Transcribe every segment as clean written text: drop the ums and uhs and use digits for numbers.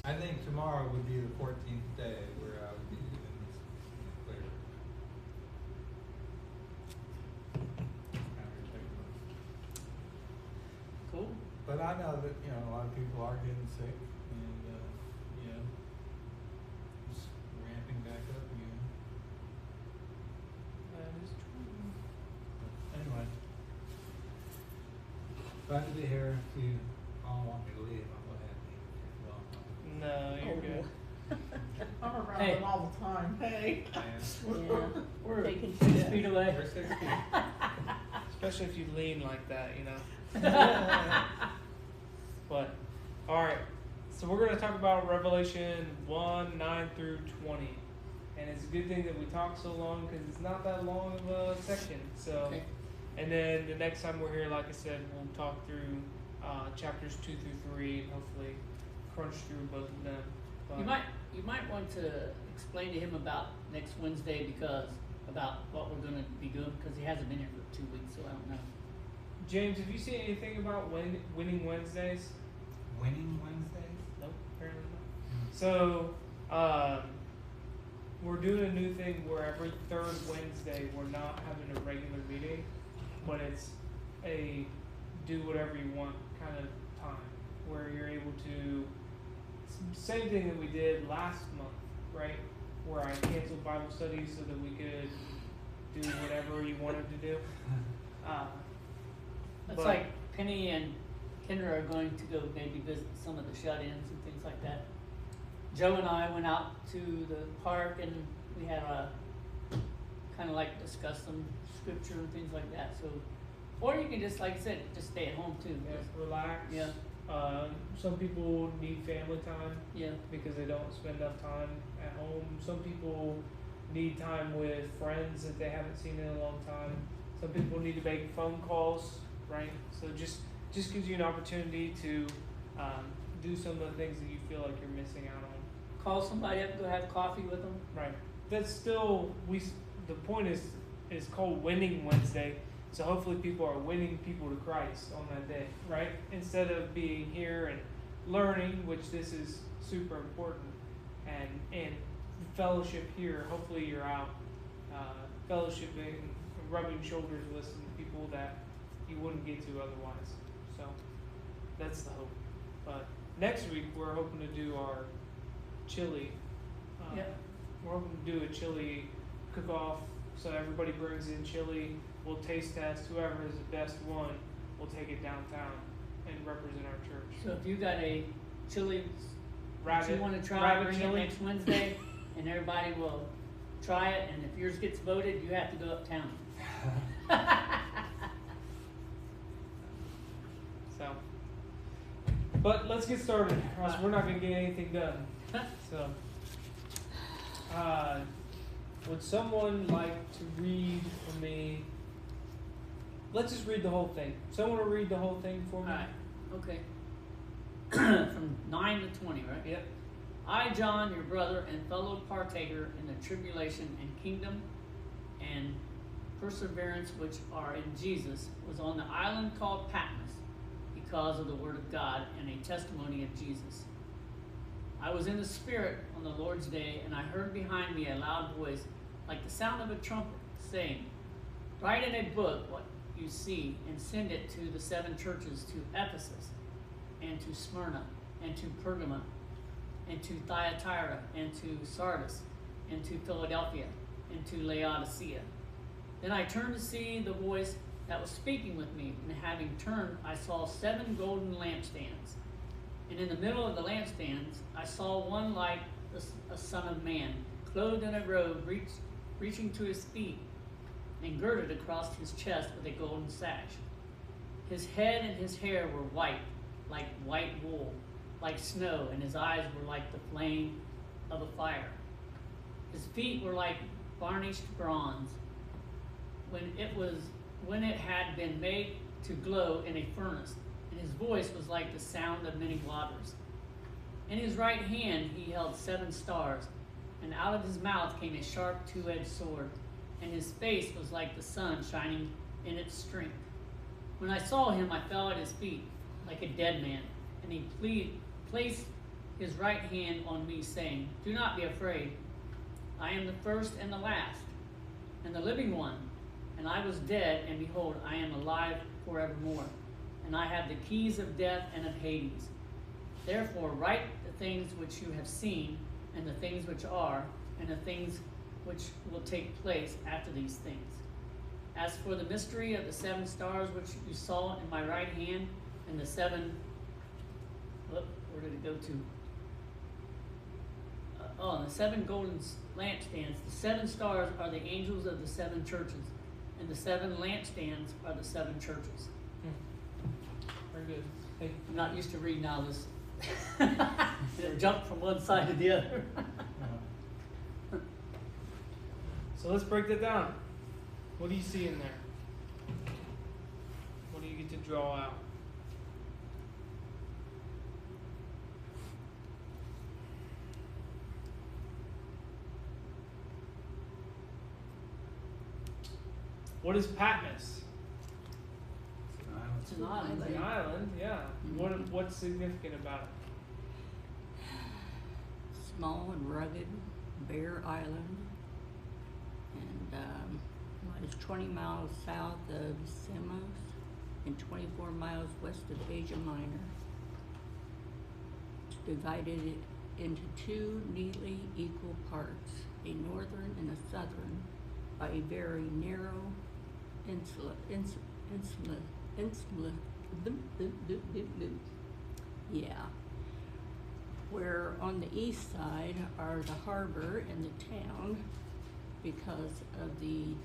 I think tomorrow would be the 14th day where I would be doing this clear. Cool. But I know that, you know, a lot of people are getting sick and, you know, just ramping back up again. That is true. Anyway, glad to be here. If you all want me to leave, I'll go ahead and leave. Well, No, you're good. I'm around Hey. them all the time. Hey. Yeah. We're Taking 6 steps. feet away. we're 6 feet. Especially if you lean like that, you know. But, alright. So we're going to talk about Revelation 1, 9 through 20. And it's a good thing that we talked so long because it's not that long of a section. So, Okay. and then the next time we're here, like I said, we'll talk through chapters 2 through 3 and hopefully crunch through both of them. But You might want to explain to him about next Wednesday about what we're going to be doing because he hasn't been here for 2 weeks, so I don't know. James, have you seen anything about winning Wednesdays? Winning Wednesdays? Nope, apparently not. So, we're doing a new thing where every third Wednesday we're not having a regular meeting, but it's a do whatever you want kind of time where you're able to, same thing that we did last month, right? Where I canceled Bible studies so that we could do whatever you wanted to do. It's But- like Penny and Kendra are going to go maybe visit some of the shut-ins and things like that. Joe and I went out to the park and we had a kind of like discuss some scripture and things like that. So, or you can just, like I said, just stay at home too. Yeah, relax. Yeah. Some people need family time Yeah. because they don't spend enough time at home. Some people need time with friends that they haven't seen in a long time. Some people need to make phone calls, right? So just gives you an opportunity to do some of the things that you feel like you're missing out on. Call somebody up, go have coffee with them. Right. That's still the point is called Winning Wednesday. So hopefully people are winning people to Christ on that day, right? Instead of being here and learning, which this is super important, and fellowship here. Hopefully you're out fellowshipping, rubbing shoulders with some people that you wouldn't get to otherwise. So that's the hope. But next week we're hoping to do our chili. Yep. We're hoping to do a chili cook-off. So everybody brings in chili. We'll taste test. Whoever is the best one, we'll take it downtown and represent our church. So if you got a chili that Rabbit, you want to try, rabbit bring chili. it next Wednesday, and everybody will try it. And if yours gets voted, you have to go uptown. So, but let's get started, or else we're not going to get anything done. So, would someone like to read for me? Let's just read the whole thing. Someone will read the whole thing for me. All right. Okay. From 9 to 20, right? Yep. I, John, your brother and fellow partaker in the tribulation and kingdom and perseverance which are in Jesus, was on the island called Patmos because of the word of God and a testimony of Jesus. I was in the Spirit on the Lord's day, and I heard behind me a loud voice, like the sound of a trumpet, saying, "Write in a book what you see, and send it to the 7 churches, to Ephesus, and to Smyrna, and to Pergamum, and to Thyatira, and to Sardis, and to Philadelphia, and to Laodicea." Then I turned to see the voice that was speaking with me, and having turned, I saw 7 golden lampstands. And in the middle of the lampstands, I saw one like a son of man, clothed in a robe reaching to his feet, and girded across his chest with a golden sash. His head and his hair were white, like white wool, like snow, and his eyes were like the flame of a fire. His feet were like varnished bronze, when it had been made to glow in a furnace, and his voice was like the sound of many waters. In his right hand he held 7 stars, and out of his mouth came a sharp 2-edged sword, and his face was like the sun shining in its strength. When I saw him, I fell at his feet like a dead man, and he placed his right hand on me, saying, Do not be afraid. I am the first and the last, and the living one. And I was dead, and behold, I am alive forevermore. And I have the keys of death and of Hades. Therefore write the things which you have seen, and the things which are, and the things which will take place after these things. As for the mystery of the 7 stars which you saw in my right hand, and the 7, where did it go to? And the 7 golden lampstands. The 7 stars are the angels of the 7 churches, and the 7 lampstands are the 7 churches. Very good. Thank you. I'm not used to reading all this. Jump from one side to the other. So let's break that down. What do you see in there? What do you get to draw out? What is Patmos? It's an island. It's an island, yeah. Mhm. What's significant about it? Small and rugged, bare island, and it's 20 miles south of Samos and 24 miles west of Asia Minor. It's divided into 2 neatly equal parts, a northern and a southern, by a very narrow insula, where on the east side are the harbor and the town, because of the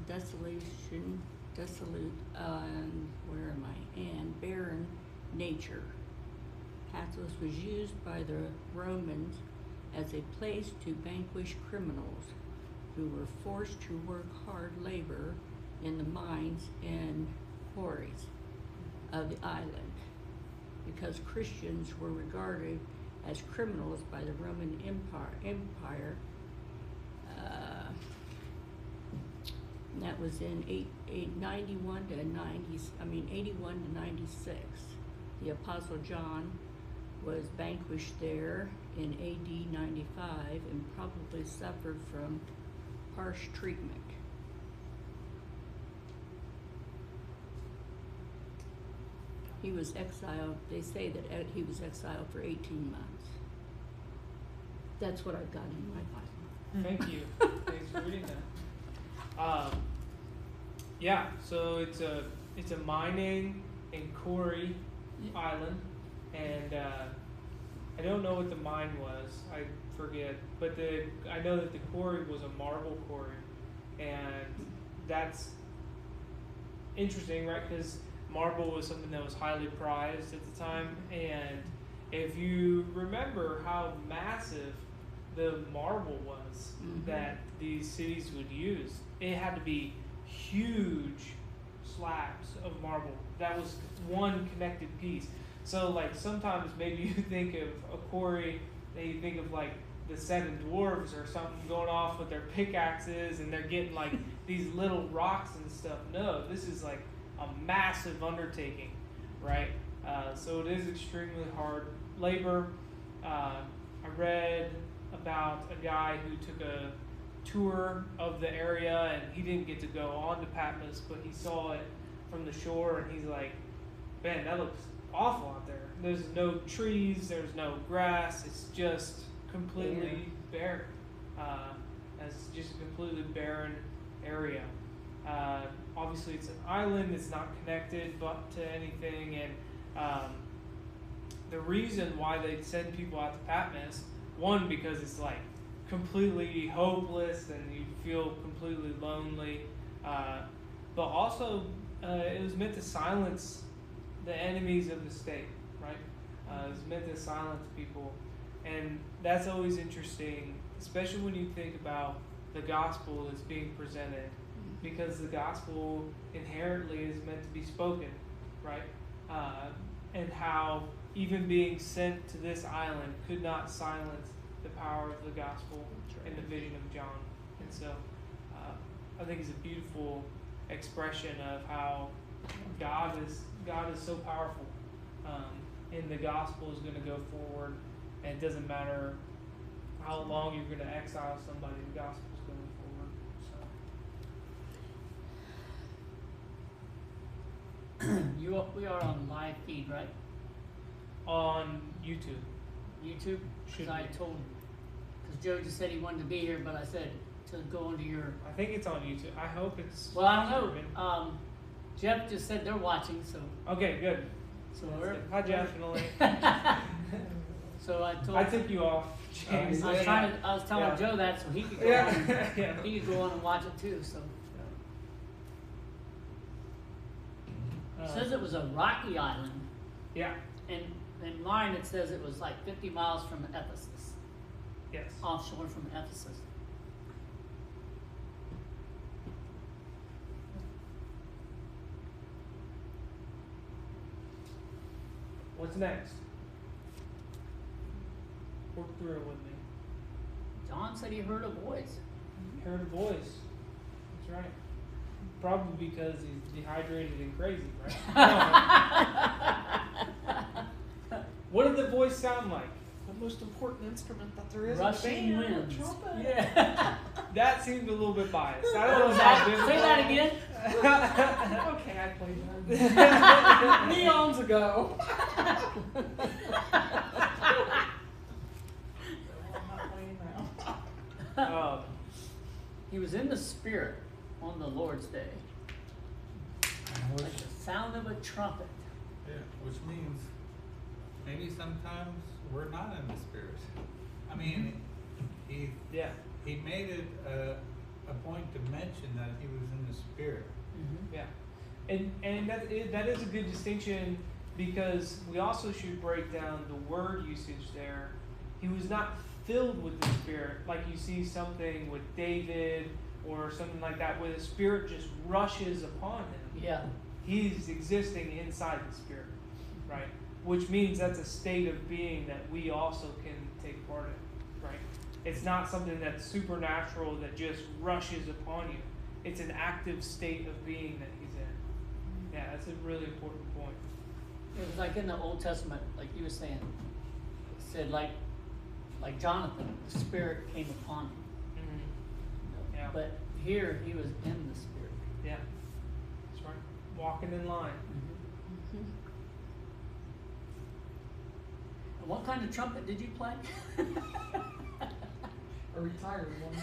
desolate, and barren nature. Pathos was used by the Romans as a place to vanquish criminals who were forced to work hard labor in the mines and quarries of the island, because Christians were regarded as criminals by the Roman Empire. And that was in 81 to 96. The Apostle John was vanquished there in AD 95 and probably suffered from harsh treatment. He was exiled. They say that he was exiled for 18 months. That's what I've got in my Bible. Thank you. Thanks for reading that. Yeah, so it's a mining and quarry island, and I don't know what the mine was. I forget, but I know that the quarry was a marble quarry, and that's interesting, right? Because marble was something that was highly prized at the time, and if you remember how massive the marble was that these cities would use, it had to be huge slabs of marble. That was one connected piece. So like sometimes maybe you think of a quarry and you think of like the 7 dwarves or something going off with their pickaxes and they're getting like these little rocks and stuff. No, this is like a massive undertaking, right? So it is extremely hard labor. I read about a guy who took a tour of the area, and he didn't get to go on to Patmos, but he saw it from the shore, and he's like, man, that looks awful out there. There's no trees, there's no grass, it's just completely barren. It's just a completely barren area. Obviously it's an island, it's not connected but to anything, and the reason why they send people out to Patmos, one, because it's like completely hopeless and you feel completely lonely, but also it was meant to silence the enemies of the state, right? It was meant to silence people, and that's always interesting, especially when you think about the gospel that's being presented, because the gospel inherently is meant to be spoken, right? And how even being sent to this island could not silence the power of the gospel and the vision of John. And so I think it's a beautiful expression of how God is so powerful, and the gospel is going to go forward And it doesn't matter how long you're going to exile somebody, the gospel's going forward. So We are on live feed, right? on YouTube. YouTube? Should Because I be. told, because Joe just said he wanted to be here, but I said to go into your. I think it's on YouTube. I hope it's. Well, I don't know. Jeff just said they're watching, so Okay, good. so That's we're. good. Hi, Jeff and Elaine. So I told. I took you off, James. I was trying to. I was telling Yeah. Joe that so he could go Yeah. on. Yeah. He could go on and watch it too. So it says it was a rocky island, Yeah. and in mine it says it was like 50 miles from Ephesus, Yes. offshore from Ephesus. What's next? Work through it with me. John said he heard a voice. Heard a voice. That's right. Probably because he's dehydrated and crazy, right? No. What did the voice sound like? The most important instrument that there is Rushing in the band, winds. the trumpet. Yeah. That seemed a little bit biased. I don't What know was if that's that? biblical. Say that again. Okay, I played that. Neons ago. I'm not playing now. He was in the spirit on the Lord's day, Which, like the sound of a trumpet. yeah, which means maybe sometimes we're not in the spirit. I mean, he Yeah. made it a point to mention that he was in the spirit. Yeah, and that is a good distinction, because we also should break down the word usage there. He was not filled with the Spirit, like you see something with David or something like that, where the Spirit just rushes upon him. Yeah. He's existing inside the Spirit, right? Which means that's a state of being that we also can take part in, right? It's not something that's supernatural that just rushes upon you. It's an active state of being that he's in. Yeah, that's a really important point. It was like in the Old Testament, like you were saying, it said like Jonathan, the Spirit came upon him. Yeah. But here he was in the Spirit. Yeah, that's right. Walking in line. And what kind of trumpet did you play? A retired one.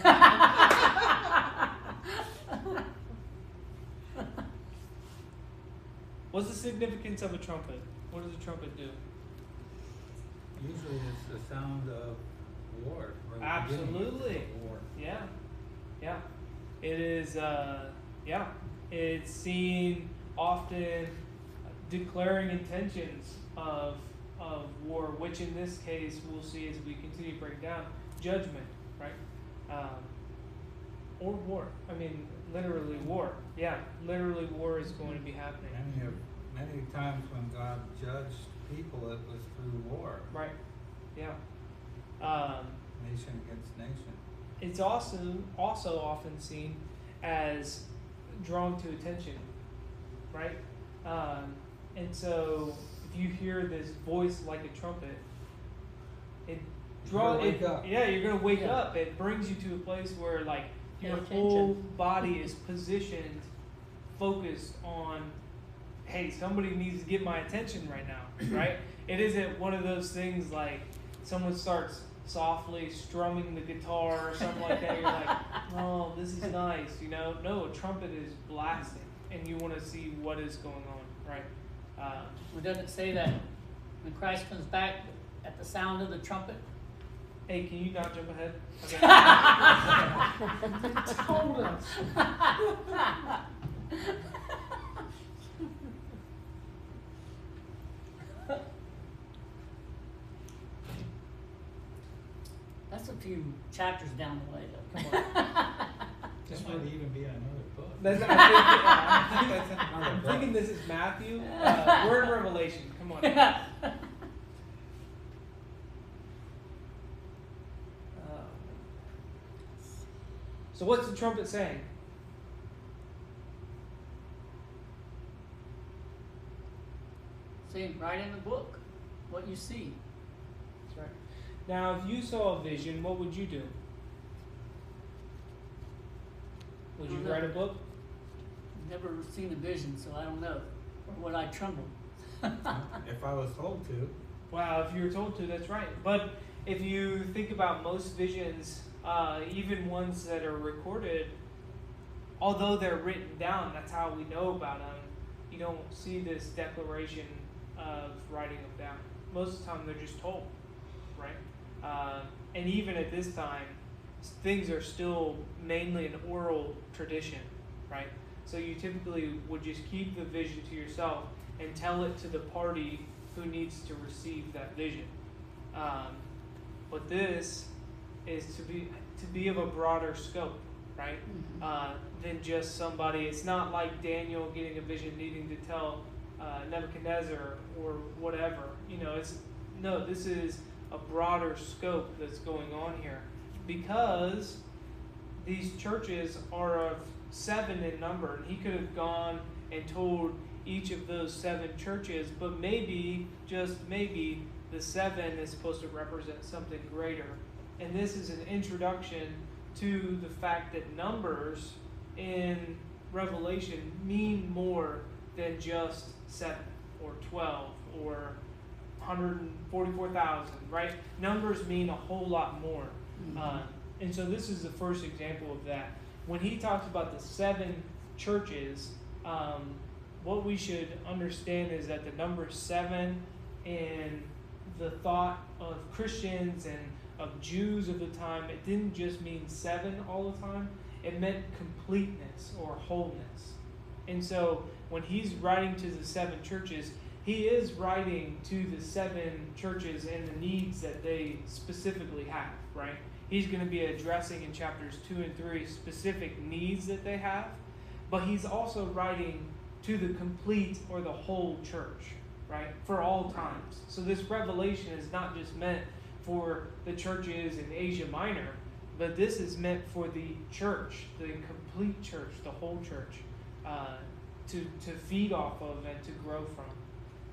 What's the significance of a trumpet? What does a trumpet do? Usually it's the sound of war. Or the beginning Absolutely. of war. Yeah, yeah. It is. Yeah, it's seen often declaring intentions of war, which in this case we'll see as we continue to break down judgment, right? Or war. I mean, literally war. Yeah, literally war is going to be happening. Many times when God judged people, it was through war, Right. Yeah. nation against nation. It's also often seen as drawing to attention, right? And so if you hear this voice like a trumpet, it draws. You're gonna wake up. Yeah, you're gonna wake Yeah. up. It brings you to a place where like Pay your attention. whole body is positioned, focused on, hey, somebody needs to get my attention right now, right? It isn't one of those things like someone starts softly strumming the guitar or something like that. You're like, oh, this is nice, you know? No, a trumpet is blasting, and you want to see what is going on, right? Well, doesn't it say that when Christ comes back at the sound of the trumpet? Hey, can you not jump ahead? Okay. Told us. That's a few chapters down the way, though. Come on. This might even be another book. That's, I think that's in another I'm book. thinking this is Matthew. We're in Revelation. Come on. So what's the trumpet saying? See, right in the book, what you see. That's right. Now, if you saw a vision, what would you do? Would you write a book? Never seen a vision, so I don't know. Or would I tremble? If I was told to. Wow, if you were told to, that's right. But if you think about most visions, even ones that are recorded, although they're written down, that's how we know about them. You don't see this declaration of writing them down. Most of the time, they're just told, right? And even at this time, things are still mainly an oral tradition, right? So you typically would just keep the vision to yourself and tell it to the party who needs to receive that vision. But this is to be of a broader scope, right? Than just somebody. It's not like Daniel getting a vision needing to tell Nebuchadnezzar or whatever. This is a broader scope that's going on here, because these churches are of 7 in number, and he could have gone and told each of those 7 churches, but maybe, just maybe, the 7 is supposed to represent something greater. And this is an introduction to the fact that numbers in Revelation mean more than just 7 or 12 or 144,000, right? Numbers mean a whole lot more. And so this is the first example of that. When he talks about the 7 churches, what we should understand is that the number 7 in the thought of Christians and of Jews of the time, it didn't just mean 7 all the time. It meant completeness or wholeness. And so when he's writing to the 7 churches, he is writing to the 7 churches and the needs that they specifically have, right? He's going to be addressing in chapters 2 and 3 specific needs that they have, but he's also writing to the complete or the whole church, right? For all times. So this revelation is not just meant for the churches in Asia Minor, but this is meant for the church, the complete church, the whole church, to feed off of and to grow from.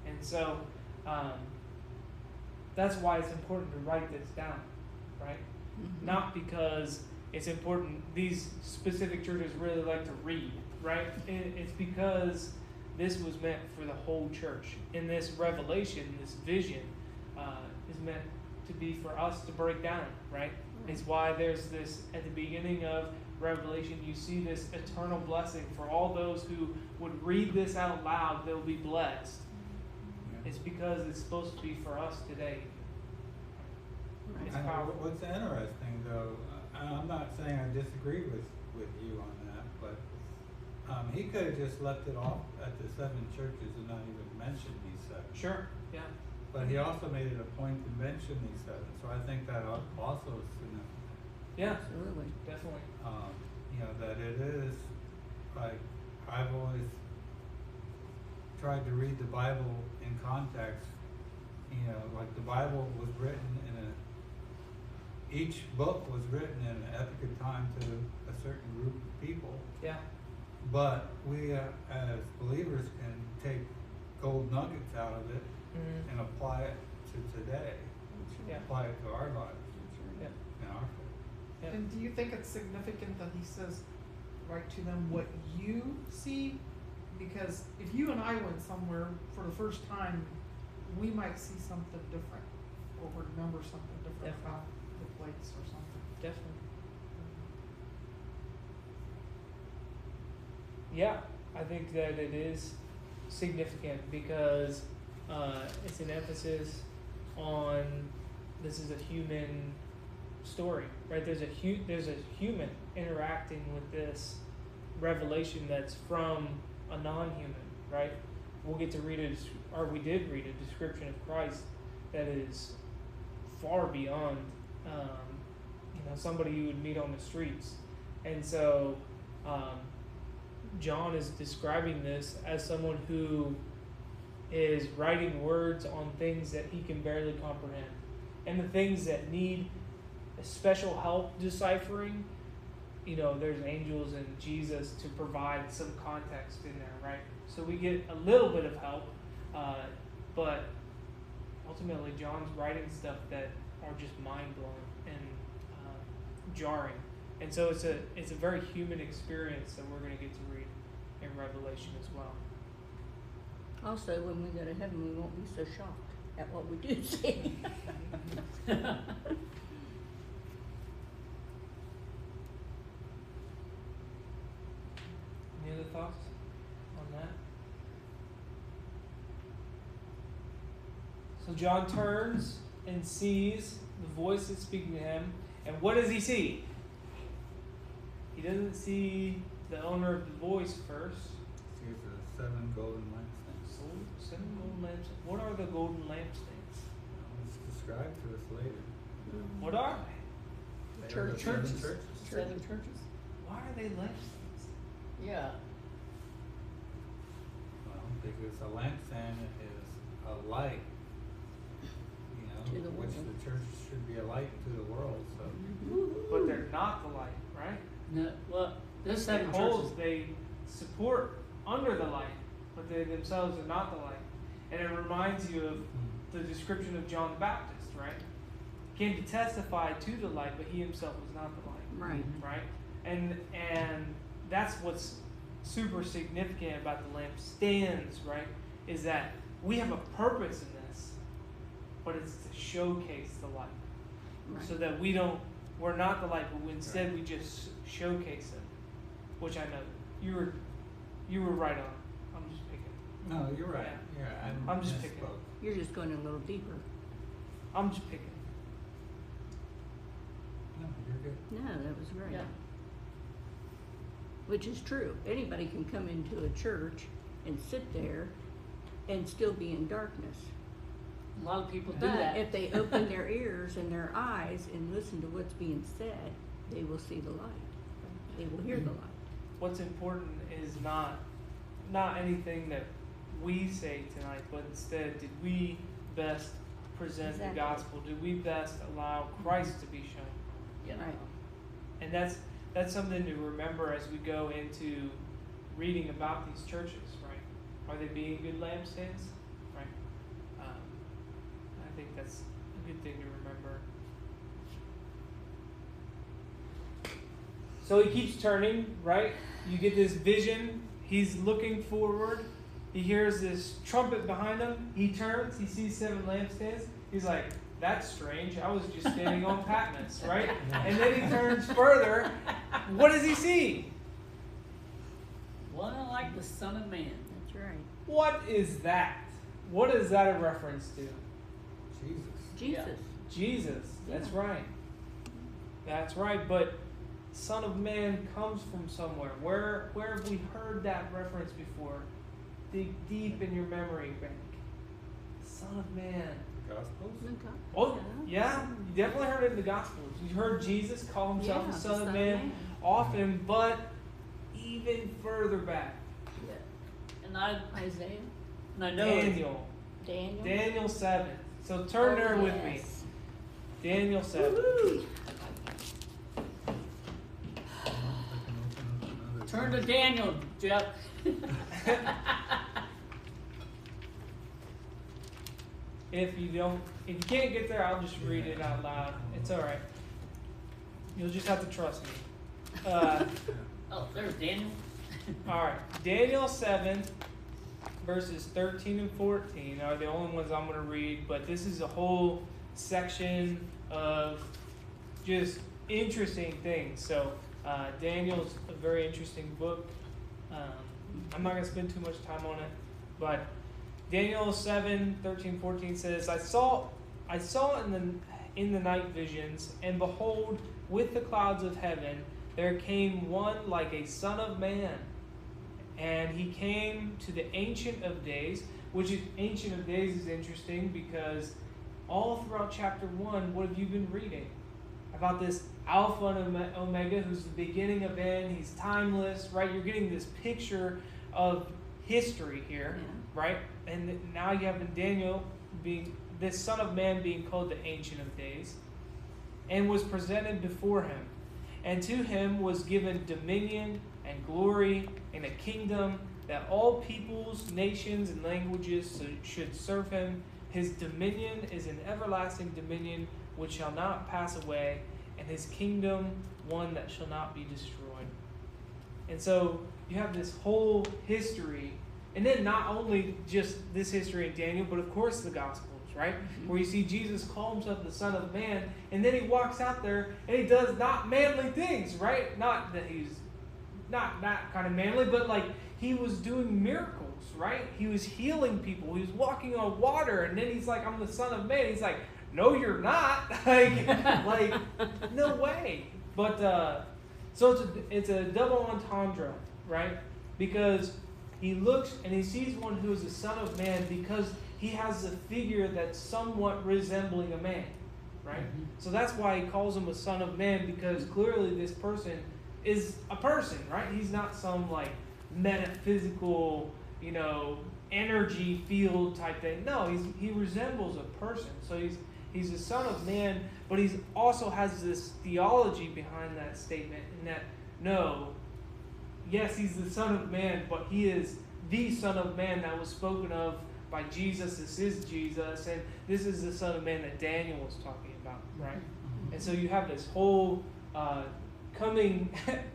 And so that's why it's important to write this down, right? Not because it's important, these specific churches really like to read, right? It's because this was meant for the whole church. And this revelation, this vision, is meant to be for us to break down, right? It's why there's this, at the beginning of Revelation, you see this eternal blessing for all those who would read this out loud, they'll be blessed. It's because it's supposed to be for us today. It's powerful. What's interesting, though, I'm not saying I disagree with you on that, but he could have just left it off at the 7 churches and not even mentioned these 7. Sure, yeah. But he also made it a point to mention these 7, so I think that also is significant. Yeah, Absolutely. definitely. That it is, like, I've always tried to read the Bible in context. Like the Bible was written each book was written in an epoch of time to a certain group of people. Yeah. But we, as believers, can take gold nuggets out of it and apply it to today. Yeah. Apply it to our lives. Yeah. In our faith. Yeah. And do you think it's significant that he says, write to them what you see? Because if you and I went somewhere for the first time, we might see something different or remember something different Definitely. about the place or something. Definitely. Yeah, I think that it is significant because it's an emphasis on this is a human story, right? There's a human interacting with this revelation that's from a non-human, right? We'll get to read we did read a description of Christ that is far beyond, somebody you would meet on the streets. And so, John is describing this as someone who is writing words on things that he can barely comprehend. And the things that need special help deciphering, there's angels and Jesus to provide some context in there, right? So we get a little bit of help, but ultimately John's writing stuff that are just mind blowing and jarring, and so it's a very human experience that we're going to get to read in Revelation as well. Also, when we go to heaven, we won't be so shocked at what we do see. Any other thoughts on that? So John turns and sees the voice that's speaking to him, and what does he see? He doesn't see the owner of the voice first. Here's the 7 golden lampstands. 7 golden lampstands. What are the golden lampstands? It's described to us later. What are they? They are the seven Churches. churches. 7 churches. Why are they lampstands? Yeah. Well, because a lampstand is a light, To the which world. the church should be a light to the world. So But they're not the light, right? No, well, there's They 7 hold, churches. they support under the light, but they themselves are not the light. And it reminds you of the description of John the Baptist, right? He came to testify to the light, but he himself was not the light, Right. right? And that's what's super significant about the lampstands, right? Is that we have a purpose in this, but it's to showcase the light, Right. so that we're not the light, but instead we just showcase it. Which I know you were right on. I'm just picking. no, you're right. Yeah, I'm just picking. misspoke. You're just going a little deeper. I'm just picking. No, you're good. No, that was right. Yeah. Which is true. Anybody can come into a church and sit there and still be in darkness. A lot of people do But that. if they open their ears and their eyes and listen to what's being said, they will see the light. They will hear the light. What's important is not anything that we say tonight, but instead, did we best present Exactly. the gospel? Did we best allow Christ to be shown? Yeah. Right. And that's something to remember as we go into reading about these churches, right? Are they being good lampstands? Right? I think that's a good thing to remember. So he keeps turning, right? You get this vision. He's looking forward. He hears this trumpet behind him. He turns. He sees 7 lampstands. He's like, that's strange. I was just standing on Patmos, right? And then he turns further. What does he see? One like the Son of Man. That's right. What is that? What is that a reference to? Jesus. Jesus. Jesus. That's Yeah. right. That's right. But Son of Man comes from somewhere. Where have we heard that reference before? Dig deep in your memory bank. Son of Man. Gospels? Okay. Oh, yeah, you definitely heard it in the Gospels. You heard Jesus call himself Yeah, the Son of Man often, but even further back. Yeah. And I Isaiah. know Daniel. Daniel. Daniel 7. So turn there with me. Yes. Daniel 7. Woo-hoo. turn to Daniel, Jeff. If you can't get there, I'll just read it out loud. It's all right. You'll just have to trust me. Oh, there's Daniel. All right, Daniel 7, verses 13 and 14 are the only ones I'm going to read, but this is a whole section of just interesting things. So Daniel's a very interesting book. I'm not going to spend too much time on it, but Daniel 7, 13, 14 says, I saw in the night visions, and behold, with the clouds of heaven, there came one like a son of man. And he came to the Ancient of Days, which is Ancient of Days is interesting because all throughout chapter 1, what have you been reading? About this Alpha and Omega, who's the beginning of end. He's timeless, right? You're getting this picture of history here, right? And now you have in Daniel being this Son of Man being called the Ancient of Days, and was presented before him. And to him was given dominion and glory and a kingdom, that all peoples, nations, and languages should serve him. His dominion is an everlasting dominion which shall not pass away, and his kingdom one that shall not be destroyed. And so you have this whole history, and then not only just this history in Daniel, but of course the Gospels, right? Where you see Jesus call himself the Son of Man, and then he walks out there and he does not manly things, right? Not that he's not that kind of manly, but like he was doing miracles, right? He was healing people. He was walking on water, and then he's like, I'm the Son of Man. He's like, no, you're not. like, no way. But so it's a double entendre, right? Because he looks and he sees one who is the Son of Man because he has a figure that's somewhat resembling a man, right? Mm-hmm. So that's why he calls him a Son of Man, because clearly this person is a person, right? He's not some like metaphysical, energy field type thing. No, he resembles a person. So he's the Son of Man, but he also has this theology behind that statement, in that yes, he's the Son of Man, but he is the Son of Man that was spoken of by Jesus. This is Jesus, and this is the Son of Man that Daniel was talking about, right? And so you have this whole coming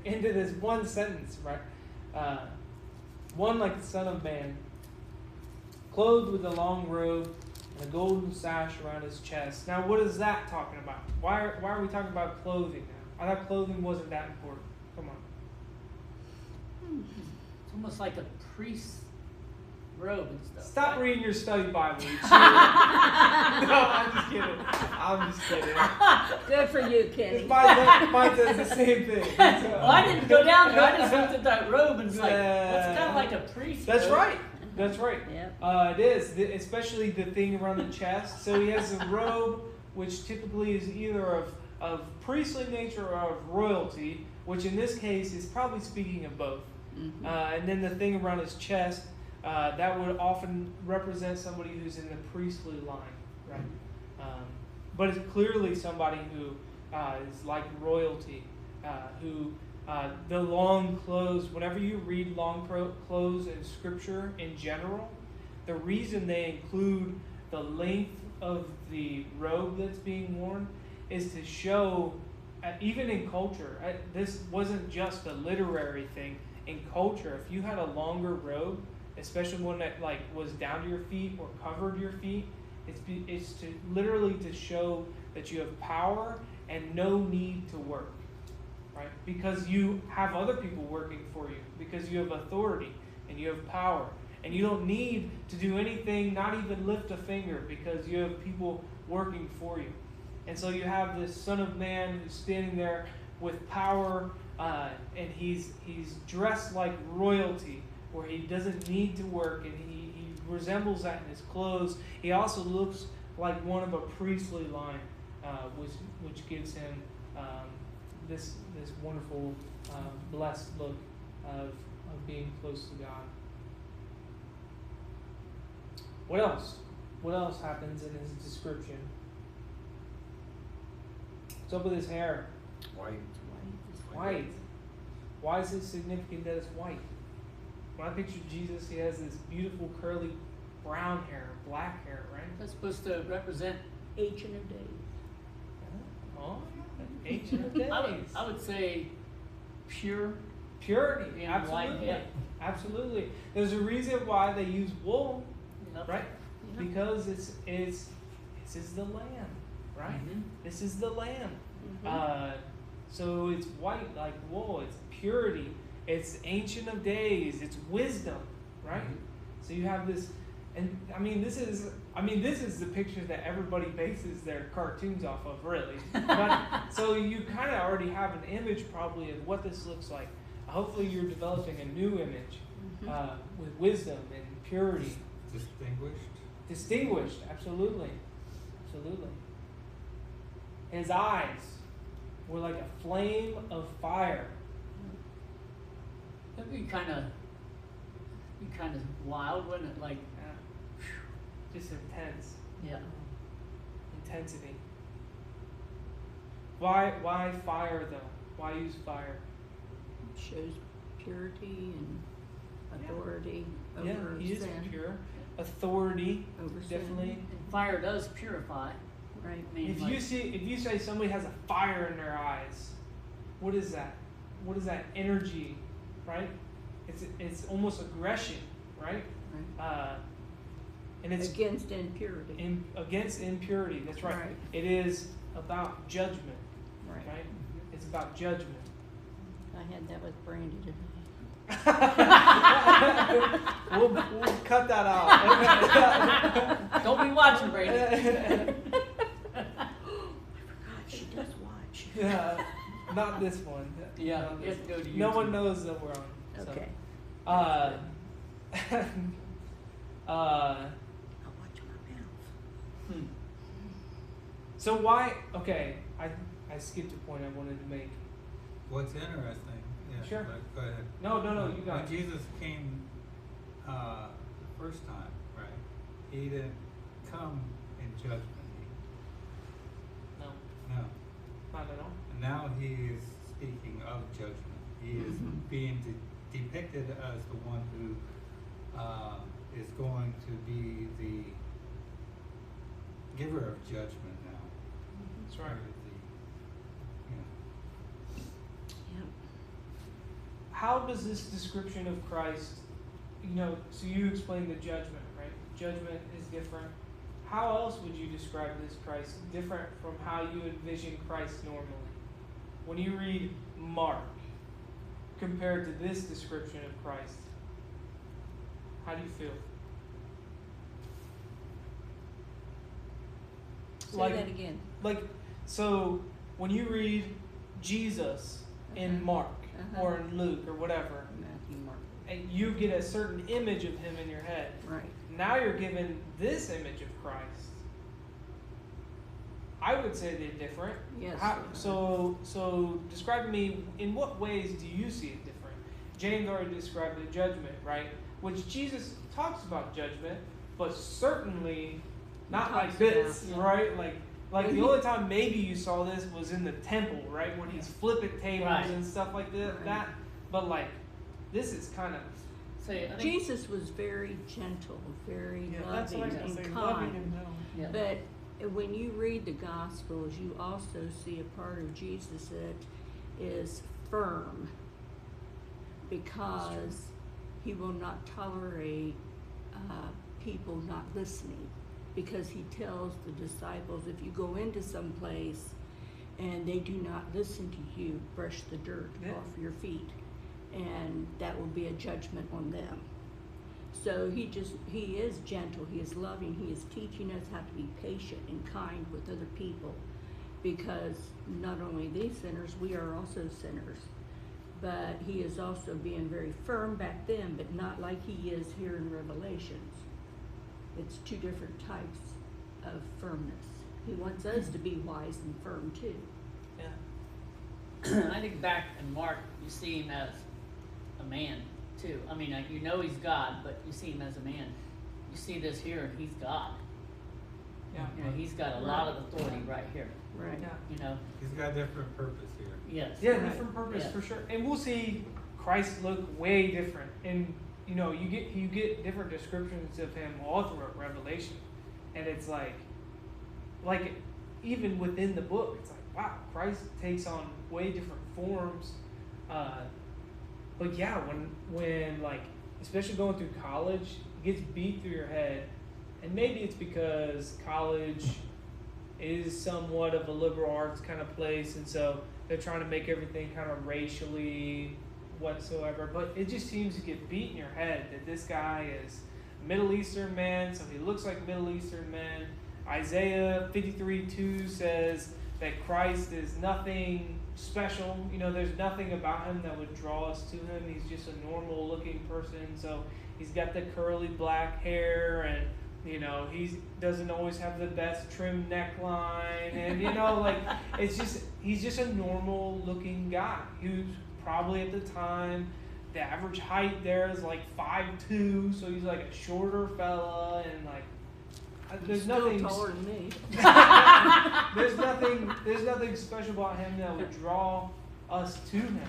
into this one sentence, right? One like the Son of Man, clothed with a long robe and a golden sash around his chest. Now, what is that talking about? Why are we talking about clothing now? I thought clothing wasn't that important. Come on. It's almost like a priest's robe and stuff. Stop right? reading your study Bible. You cheater. No, I'm just kidding. Good for you, Kenny. Mine says the same thing. Well, I didn't go down there. I just looked at that robe and was like, that's kind of like a priest. That's robe. right. That's right. Yep. It is, especially the thing around the chest. So he has a robe, which typically is either of priestly nature or of royalty, which in this case is probably speaking of both. Mm-hmm. And then the thing around his chest, that would often represent somebody who's in the priestly line, right? But it's clearly somebody who is like royalty, who the long clothes, whenever you read long clothes in Scripture in general, the reason they include the length of the robe that's being worn is to show, even in culture, this wasn't just a literary thing. In culture, if you had a longer robe, especially one that like was down to your feet or covered your feet, it's to literally to show that you have power and no need to work, right? Because you have other people working for you, because you have authority and you have power, and you don't need to do anything, not even lift a finger, because you have people working for you. And so you have this Son of Man who's standing there with power, and he's dressed like royalty, where he doesn't need to work, and he resembles that in his clothes. He also looks like one of a priestly line, which gives him this wonderful blessed look of being close to God. What else? What else happens in his description? What's up with his hair? White. White. Why is it significant that it's white? When I picture Jesus, he has this beautiful curly brown hair, black hair, right? That's supposed to represent. Ancient of Days. Oh, Ancient of Days. I would say pure. Purity, And white, absolutely. yeah. Absolutely. There's a reason why they use wool, Yep. right? Yeah. Because this is the lamb, right? Mhm. This is the lamb. Mhm. So it's white like wool. It's purity. It's Ancient of Days. It's wisdom, right? So you have this, and this is the picture that everybody bases their cartoons off of, really. But so you kind of already have an image probably of what this looks like. Hopefully, you're developing a new image with wisdom and purity. Distinguished, absolutely. His eyes were like a flame of fire. That'd be kind of wild, wouldn't it? Like, Just intense. yeah. Intensity. Why fire though? Why use fire? Shows purity and authority Yeah, over he is sin. pure. authority, Over sin. definitely. And fire does purify. Right. I mean, If you say somebody has a fire in their eyes, what is that? What is that energy, right? It's almost aggression, right? Right. And it's Against impurity. against impurity. That's right. Right. It is about judgment, Right. right? It's about judgment. I had that with Brandy today. we'll cut that out. don't be watching, Brady. I forgot, she does watch. Yeah, not this one. Yeah, Not you this have to go to No YouTube. one knows that we're on. So. Okay. Uh, I'll watch my mouth. Hmm. so why? Okay, I skipped a point I wanted to make. What's interesting, yeah, Sure. but go ahead. No, you got When it. Jesus came the first time, right? He didn't come in judgment. No, No. not at all. And now he is speaking of judgment. He is being depicted as the one who is going to be the giver of judgment now. That's right. Or the, you know, Yep. How does this description of Christ, so you explained the judgment, right? Judgment is different. How else would you describe this Christ different from how you envision Christ normally? When you read Mark, compared to this description of Christ, how do you feel? Say that again. So when you read Jesus in Mark or in Luke or whatever, Matthew, Mark. and you get a certain image of him in your head. Right. Now you're given this image of Christ. I would say they're different. Yes. So describe to me, in what ways do you see it different? James already described the judgment, right? Which Jesus talks about judgment, but certainly not like talks this, about, yeah. right? Like the only time maybe you saw this was in the temple, right? When he's flipping tables Right. and stuff like that. Right. But like, this is kind of So I think, Jesus was very gentle, very Yeah, that's what I was loving gonna and say, loving kind. and knowing. yeah. But when you read the Gospels, you also see a part of Jesus that is firm, because he will not tolerate people not listening. Because he tells the disciples, if you go into some place and they do not listen to you, brush the dirt off your feet, and that will be a judgment on them. So he is gentle, he is loving, he is teaching us how to be patient and kind with other people, because not only these sinners, we are also sinners. But he is also being very firm back then, but not like he is here in Revelations. It's two different types of firmness. He wants us to be wise and firm too. yeah. I think back in Mark, you see him as a man too. I mean, you know he's God, but you see him as a man. You see this here, and he's God. Yeah. You know, he's got a lot of authority right here. Right. Yeah. You know, he's got different purpose here. yes. Yeah, Right. different purpose Yeah. for sure. And we'll see Christ look way different. And you get different descriptions of him all throughout Revelation. And it's like even within the book, it's like, wow, Christ takes on way different forms. But yeah, when like, especially going through college, it gets beat through your head. And maybe it's because college is somewhat of a liberal arts kind of place, and so they're trying to make everything kind of racially whatsoever. But it just seems to get beat in your head that this guy is a Middle Eastern man, so he looks like Middle Eastern men. Isaiah 53:2 says that Christ is nothing special. There's nothing about him that would draw us to him. He's just a normal looking person. So he's got the curly black hair, and he doesn't always have the best trim neckline, and he's just a normal looking guy who's probably at the time, the average height there is like 5'2", so he's like a shorter fella, and like there's Still nothing taller than me. there's nothing special about him that would draw us to him.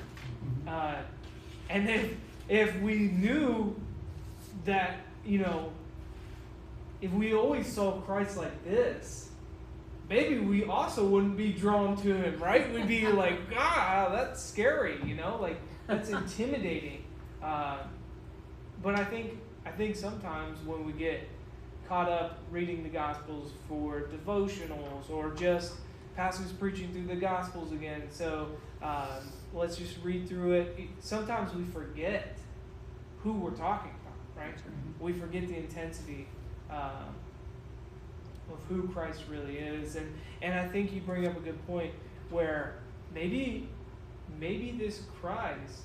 And if we knew that if we always saw Christ like this, maybe we also wouldn't be drawn to him, right? We'd be like, ah, that's scary, you know, like that's intimidating. But I think sometimes when we get caught up reading the Gospels for devotionals or just pastors preaching through the Gospels again, so let's just read through it. Sometimes we forget who we're talking about, right? We forget the intensity of who Christ really is. And I think you bring up a good point where maybe this Christ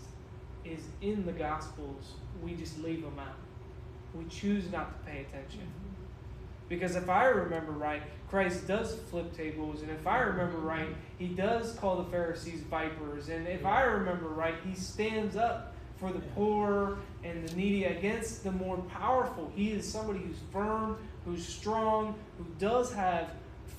is in the Gospels, we just leave him out. We choose not to pay attention. Because if I remember right, Christ does flip tables, and if I remember right, he does call the Pharisees vipers, and if I remember right, he stands up for the poor and the needy against the more powerful. He is somebody who's firm, who's strong, who does have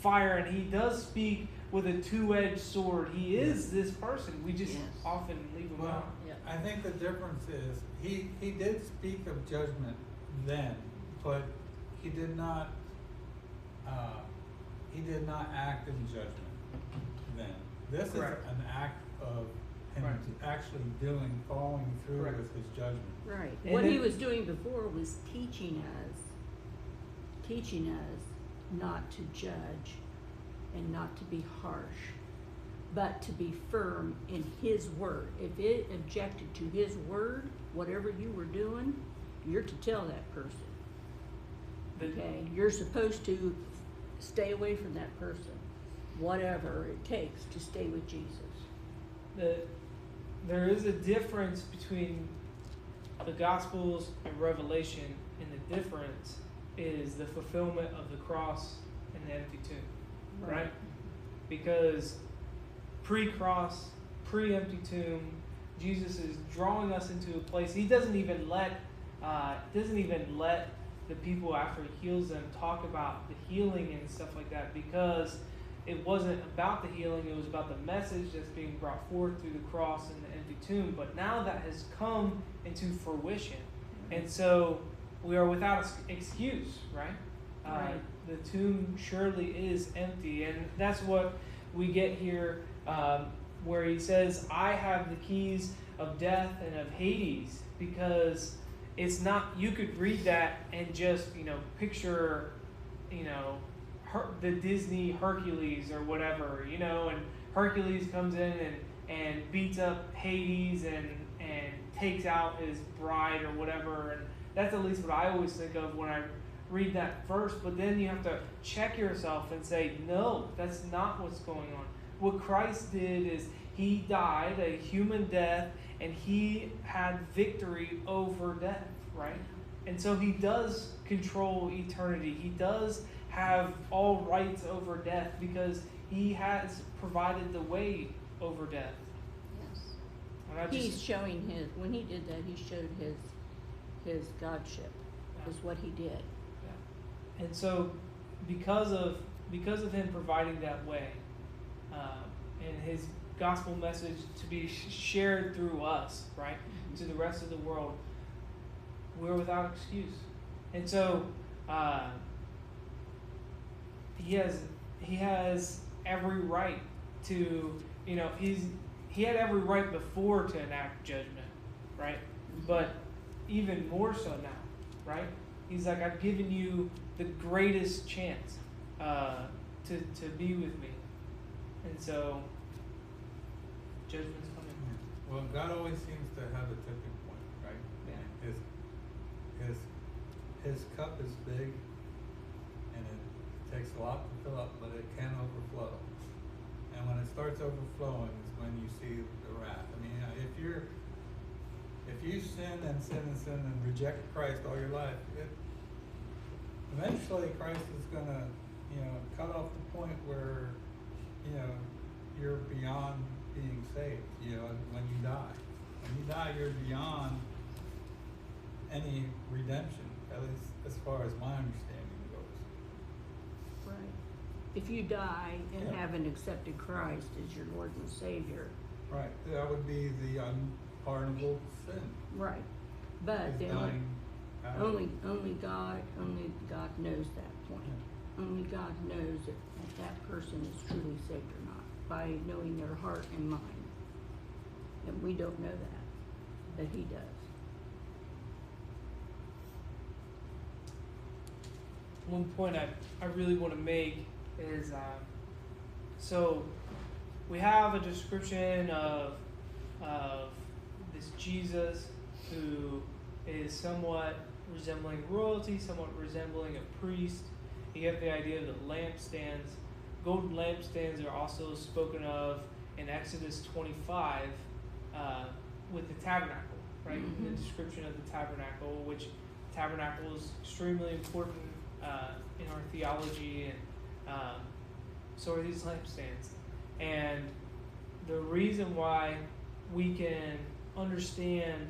fire, and he does speak with a two-edged sword. He is this person. We just often leave him out. I think the difference is he did speak of judgment then, but he did not act in judgment then. This Correct. is an act of him Right. actually following through Correct. with his judgment. Right. And What he then- was doing before was teaching us not to judge and not to be harsh, but to be firm in his word. If it objected to his word, whatever you were doing, you're to tell that person. Okay? You're supposed to stay away from that person, whatever it takes to stay with Jesus. There is a difference between the Gospels and Revelation, and the difference is the fulfillment of the cross and the empty tomb, right? Because pre-cross, pre-empty tomb, Jesus is drawing us into a place. He doesn't even let the people after he heals them talk about the healing and stuff like that, because it wasn't about the healing, it was about the message that's being brought forth through the cross and the empty tomb. But now that has come into fruition. And so we are without excuse, right? Right. The tomb surely is empty. And that's what we get here where he says, I have the keys of death and of Hades, because it's not, you could read that and just, picture, the Disney Hercules or whatever, and Hercules comes in and beats up Hades and takes out his bride or whatever. And that's at least what I always think of when I read that verse. But then you have to check yourself and say, no, that's not what's going on. What Christ did is he died a human death, and he had victory over death, right? And so he does control eternity. He does have all rights over death, because he has provided the way over death. Yes. And I He's just, showing when he did that, he showed his godship, is what he did. and so because of him providing that way, and his gospel message to be shared through us, right, to the rest of the world, we're without excuse. And so he has every right to, he had every right before to enact judgment, right? But even more so now, right? He's like, I've given you the greatest chance to be with me. And so judgment's coming. Well, God always seems to have a tipping point, right? Yeah. His cup is big, and it takes a lot to fill up, but it can overflow. And when it starts overflowing is when you see the wrath. I mean, if you sin and sin and sin and reject Christ all your life, eventually Christ is gonna, cut off the point where, you're beyond being saved. When you die. When you die, you're beyond any redemption, at least as far as my understanding goes. Right. If you die and Yeah. haven't accepted Christ as your Lord and Savior. Right. That would be the unpardonable sin. Right. But Is then dying Only God knows that point. Only God knows if that person is truly saved or not, by knowing their heart and mind. And we don't know that, but He does. One point I really want to make is, so we have a description of this Jesus who is somewhat resembling royalty, somewhat resembling a priest. You have the idea of the lampstands. Golden lampstands are also spoken of in Exodus 25 with the tabernacle, right? Mm-hmm. The description of the tabernacle, which tabernacle is extremely important in our theology, and so are these lampstands. And the reason why we can understand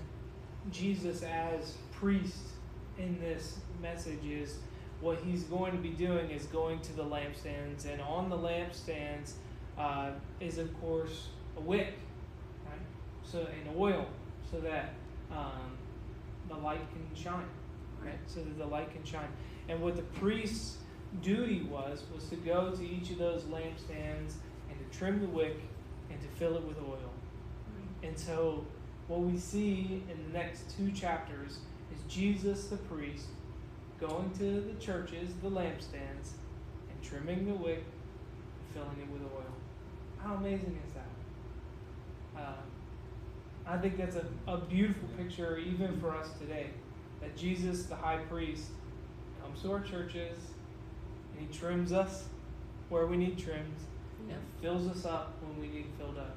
Jesus as priest in this message is what he's going to be doing is going to the lampstands, and on the lampstands is of course a wick, right? So an oil, so that the light can shine, right? So that the light can shine. And what the priest's duty was to go to each of those lampstands and to trim the wick and to fill it with oil. And so what we see in the next 2 chapters is Jesus the priest going to the churches, the lampstands, and trimming the wick and filling it with oil. How amazing is that? I think that's a beautiful picture even for us today, that Jesus the high priest comes to our churches and he trims us where we need trimmed, Yep. and fills us up when we need filled up.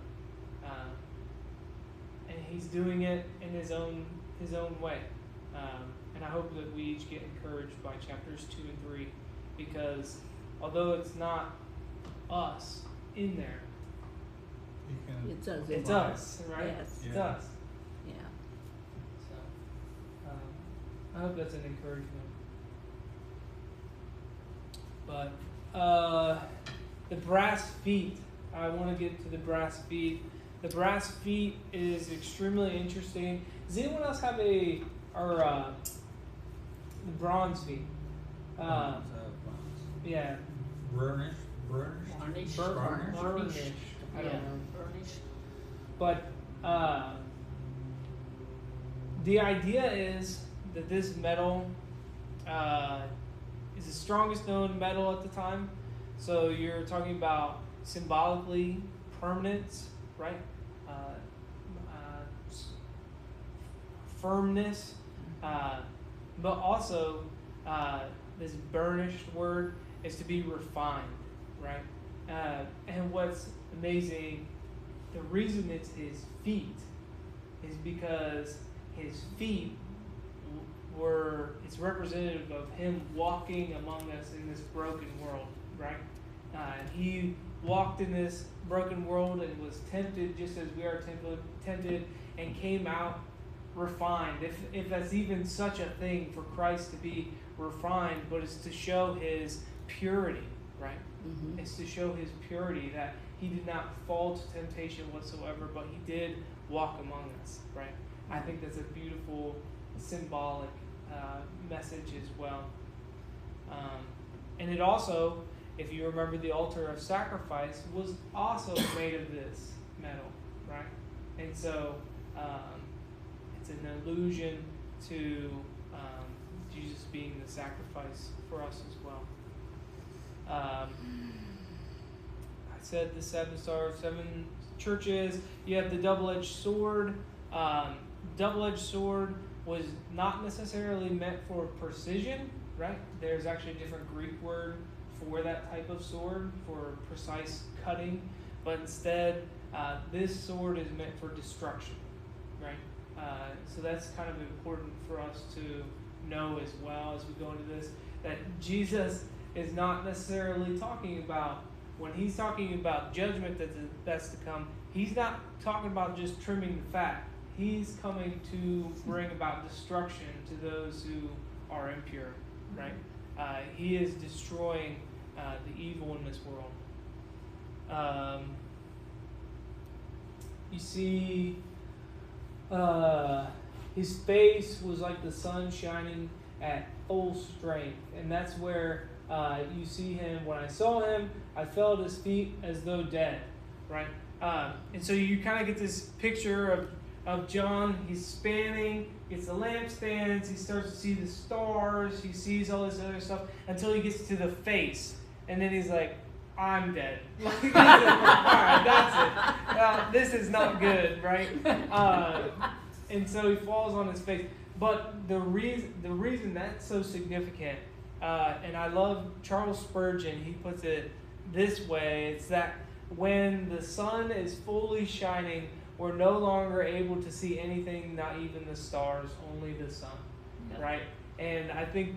And he's doing it in his own way. And I hope that we each get encouraged by chapters 2 and 3, because although it's not us in there, It's us. it's us, right? Yes. It's Yeah. us. Yeah. So I hope that's an encouragement. But the brass feet. I want to get to the brass feet. The brass feet is extremely interesting. Does anyone else have the bronze feet? Yeah. Burnish. Varnish. Varnish. Burnish. I don't Yeah, know. varnish. But the idea is that this metal is the strongest known metal at the time. So you're talking about symbolically permanence, right? Firmness, but also this burnished word is to be refined, right? And what's amazing, the reason it's his feet is because his feet it's representative of him walking among us in this broken world, right? And he walked in this broken world and was tempted just as we are tempted, and came out refined. If that's even such a thing for Christ to be refined, but it's to show his purity, right? Mm-hmm. It's to show his purity, that he did not fall to temptation whatsoever, but he did walk among us, right? I think that's a beautiful symbolic message as well. And it also, if you remember, the altar of sacrifice was also made of this metal, right? And so it's an allusion to Jesus being the sacrifice for us as well. I said the 7 stars, 7 churches. You have the double-edged sword. Double-edged sword was not necessarily meant for precision, right? There's actually a different Greek word for that type of sword, for precise cutting, but instead this sword is meant for destruction, right? So that's kind of important for us to know as well as we go into this, that Jesus is not necessarily talking about, when he's talking about judgment that's to come, he's not talking about just trimming the fat. He's coming to bring about destruction to those who are impure, right? He is destroying the evil in this world. You see his face was like the sun shining at full strength. And that's where you see him. When I saw him, I fell at his feet as though dead, right? And so you kind of get this picture of John. He's spanning, gets the lampstands, he starts to see the stars, he sees all this other stuff until he gets to the face. And then he's like, I'm dead. Like, all right, that's it. This is not good, right? And so he falls on his face. But the reason that's so significant, and I love Charles Spurgeon, he puts it this way, it's that when the sun is fully shining, we're no longer able to see anything, not even the stars, only the sun, right? And I think,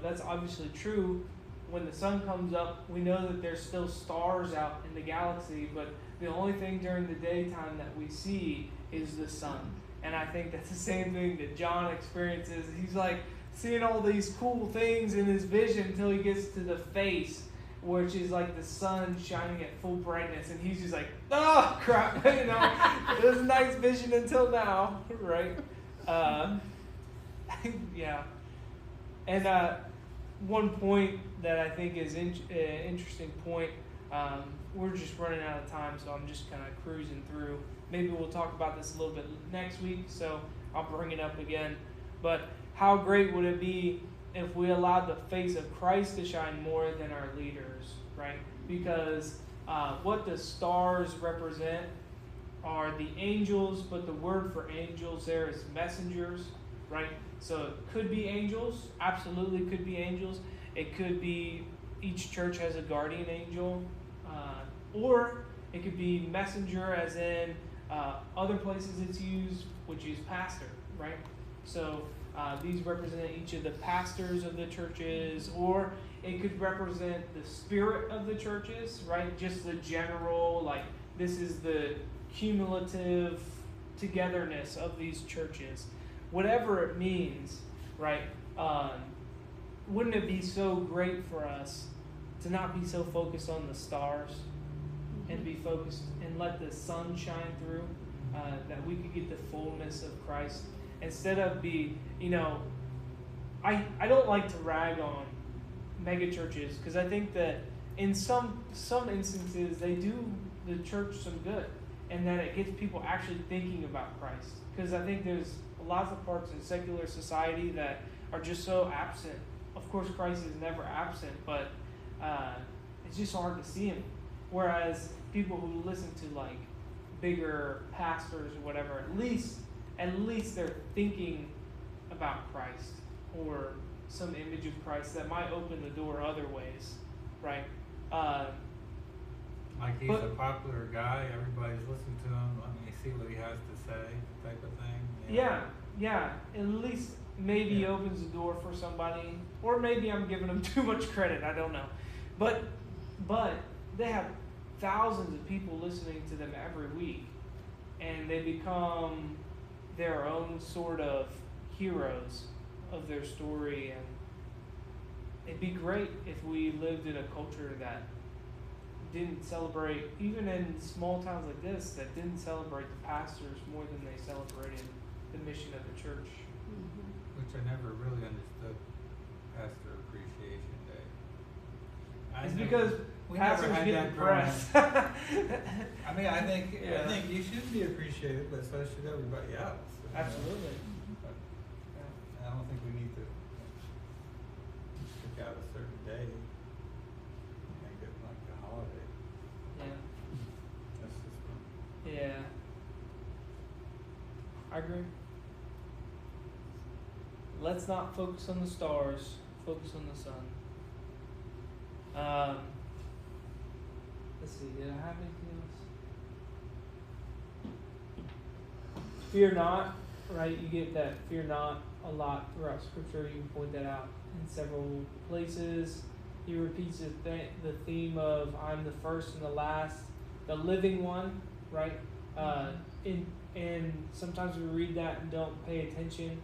that's obviously true. When the sun comes up, we know that there's still stars out in the galaxy, but the only thing during the daytime that we see is the sun. And I think that's the same thing that John experiences. He's like seeing all these cool things in his vision until he gets to the face, which is like the sun shining at full brightness. And he's just like, oh, crap. It was a nice vision until now, right? Yeah. And one point that I think is an interesting point, we're just running out of time, so I'm just kind of cruising through. Maybe we'll talk about this a little bit next week, so I'll bring it up again. But how great would it be if we allowed the face of Christ to shine more than our leaders, right? Because what the stars represent are the angels, but the word for angels there is messengers, right? So it could be angels, absolutely could be angels. It could be each church has a guardian angel, or it could be messenger, as in other places it's used, which is pastor, right? So these represent each of the pastors of the churches, or it could represent the spirit of the churches, right? Just the general, like, this is the cumulative togetherness of these churches. Whatever it means, right? Wouldn't it be so great for us to not be so focused on the stars and be focused and let the sun shine through, that we could get the fullness of Christ instead of I don't like to rag on mega churches, because I think that in some instances they do the church some good, and that it gets people actually thinking about Christ. Because I think there's lots of parts in secular society that are just so absent. Of course, Christ is never absent, but it's just hard to see him. Whereas people who listen to like bigger pastors or whatever, at least they're thinking about Christ or some image of Christ that might open the door other ways, right? Like he's a popular guy, everybody's listening to him. I mean, see what he has to say, type of thing. Yeah. At least maybe he opens the door for somebody, or maybe I'm giving him too much credit. I don't know, but they have thousands of people listening to them every week, and they become their own sort of heroes of their story. And it'd be great if we lived in a culture that didn't celebrate, even in small towns like this, that didn't celebrate the pastors more than they celebrated the mission of the church. Which I never really understood Pastor Appreciation Day. It's because we pastors never had get that growing depressed. up. I mean, I think you should be appreciated, but so should everybody else. Absolutely. But I don't think we need to pick out a certain day and make it like a holiday. That's just Yeah. I agree. Let's not focus on the stars, focus on the sun. Let's see, did I have anything else? Fear not, right? You get that fear not a lot throughout Scripture. You can point that out in several places. He repeats the theme of I'm the first and the last, the living one, right? And sometimes we read that and don't pay attention.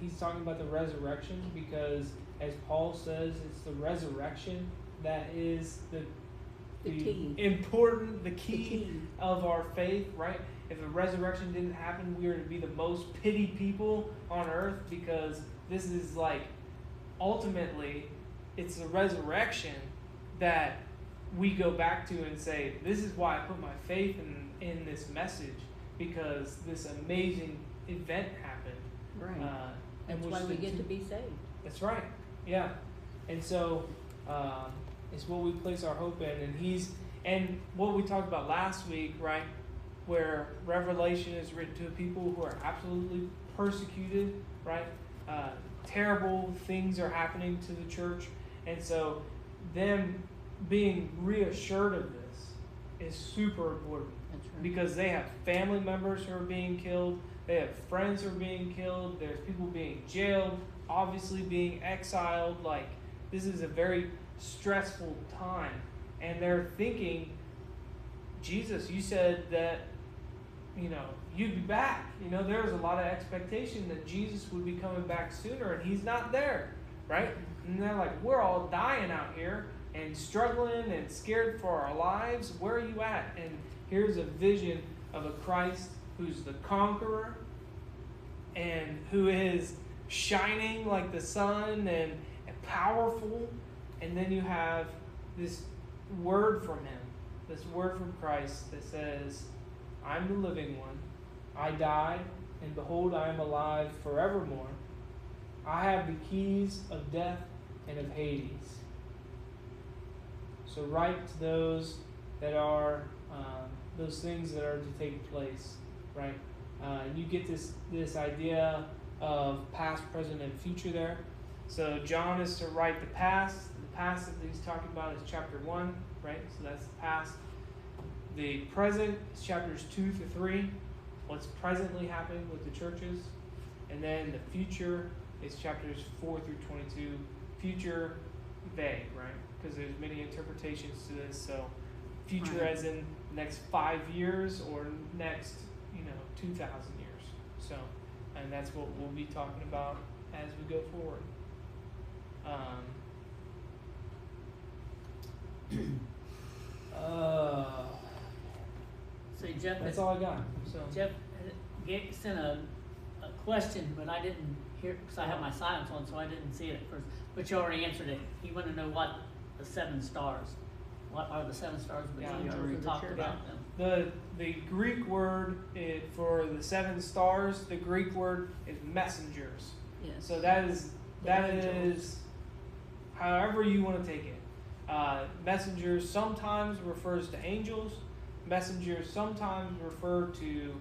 He's talking about the resurrection, because as Paul says, it's the resurrection that is the The key. important, the The key key. of our faith, right? If a resurrection didn't happen, we are to be the most pitied people on earth, because this is like, ultimately, it's the resurrection that we go back to and say, this is why I put my faith in this message, because this amazing event happened. Right. and That's which why we the get two- to be saved. That's right. Yeah. And so it's what we place our hope in. And what we talked about last week, right? Where Revelation is written to people who are absolutely persecuted, right? Terrible things are happening to the church. And so them being reassured of this is super important, That's right. because they have family members who are being killed, they have friends who are being killed, there's people being jailed, obviously being exiled. Like, this is a very stressful time, and they're thinking, Jesus, you said that, you'd be back. There was a lot of expectation that Jesus would be coming back sooner, and he's not there, right? And they're like, we're all dying out here and struggling and scared for our lives. Where are you at? And here's a vision of a Christ who's the conqueror and who is shining like the sun and powerful. And then you have this word from him, this word from Christ that says, I'm the living one. I died, and behold, I am alive forevermore. I have the keys of death and of Hades. So write to those that are those things that are to take place, right? And you get this idea of past, present, and future there. So John is to write the past. The past that he's talking about is chapter 1, right? So that's the past. The present is chapters 2 through 3. What's presently happening with the churches. And then the future is chapters 4 through 22. Future, vague, right? Because there's many interpretations to this. So future Right. as in next 5 years or next, 2,000 years. So, and that's what we'll be talking about as we go forward. So Jeff, That's all I got. So Jeff sent a question, but I didn't hear, because I have my silence on, so I didn't see it at first. But you already answered it. He wanted to know what the 7 stars. What are the 7 stars? But Yeah, you angels already of the talked church. about them. the Greek word for the 7 stars, the Greek word is messengers. Yes. So that is however you want to take it. Messengers sometimes refers to angels. Messengers sometimes refer to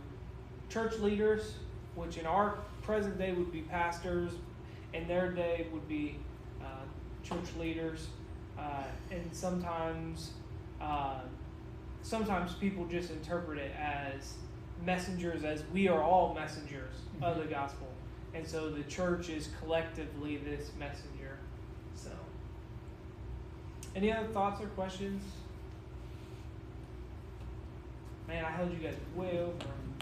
church leaders, which in our present day would be pastors. In their day would be church leaders. And sometimes people just interpret it as messengers, as we are all messengers of the gospel. And so the church is collectively this messenger. So, any other thoughts or questions? Man, I held you guys way over.